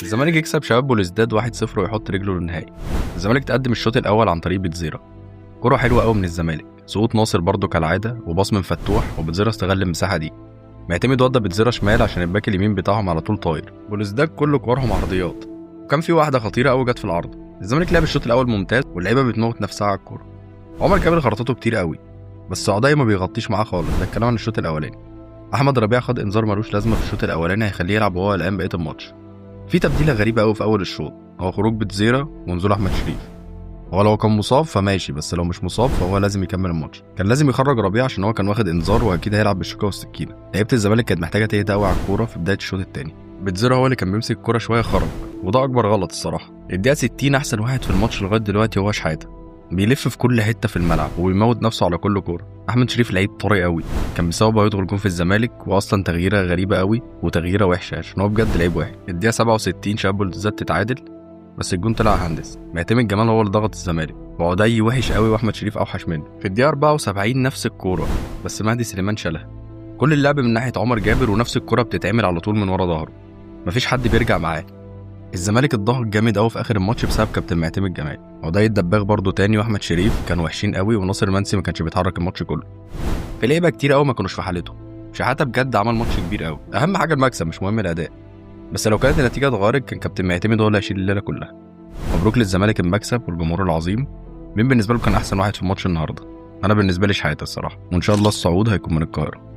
الزمالك يكسب شباب بوليسداد 1-0 ويحط رجله للنهائي. الزمالك تقدم الشوط الاول عن طريق بتزيرا، كرة حلوه قوي من الزمالك، سقوط ناصر برده كالعاده وباص من فتوح، وبتزيرا استغل المساحه دي. معتمد وضى بتزيرا شمال عشان الباك اليمين بتاعهم على طول طاير. بوليسداد كل كورهم عرضيات، وكان في واحده خطيره قوي جت في العرض. الزمالك لعب الشوط الاول ممتاز واللعيبه بتموت نفسها على الكوره. عمر كامل خرطته كتير قوي، بس عضاي ما بيغطيش معاه خالص. ده الكلام عن الشوط الاولاني. احمد ربيع خد انذار ملوش لازمه في الشوط الاولاني، هيخليه يلعب وهو قلقان بقيه الماتش. في تبديله غريبه قوي في اول الشوط، هو خروج بتزيرا ونزول احمد شريف. هو لو كان مصاب فماشي، بس لو مش مصاب فهو لازم يكمل الماتش. كان لازم يخرج ربيع عشان هو كان واخد انذار واكيد هيلعب بالشوكه والسكينه. لعيبه الزمالك كانت محتاجه تهدى قوي على الكوره في بدايه الشوط الثاني. بتزيرا هو اللي كان بيمسك الكوره شويه خرج، وده اكبر غلط الصراحه. الدقيقه 60 احسن واحد في الماتش لغايه دلوقتي هو شحاته، بيلف في كل حته في الملعب وبيموت نفسه على كل كوره. احمد شريف لعيب طري قوي، كان بسببه يدخل جون في الزمالك، واصلا تغييره غريبه قوي وتغييره وحشه عشان هو بجد لعيب وحش. الدقيقه 67 شباب بوليسداد تتعادل، بس الجون طلع هندس. معتمد جمال هو اللي ضغط الزمالك، وعدي وحش قوي واحمد شريف اوحش منه. في الدقيقه 74 نفس الكوره، بس مهدي سليمان شالها. كل اللعب من ناحيه عمر جابر، ونفس الكوره بتتعمل على طول من ورا ظهره، مفيش حد بيرجع معاه. الزمالك اتضغط جامد قوي في اخر الماتش بسبب كابتن معتمد جمال. عدي الدباغ برده تاني واحمد شريف كانوا وحشين قوي، وناصر منسي ما كانش بيتحرك الماتش كله. في لعيبه كتير قوي ما كانوش في حالتهم. شحاته بجد عمل ماتش كبير قوي، اهم حاجه المكسب مش مهم الاداء، بس لو كانت النتيجه اتغيرت كان كابتن معتمد هو اللي هيشيل الليله كلها. مبروك للزمالك المكسب والجمهور العظيم. مين بالنسبه له كان احسن واحد في الماتش النهارده؟ انا بالنسبه لي شحاته الصراحه، وان شاء الله الصعود هيكون من القاهره.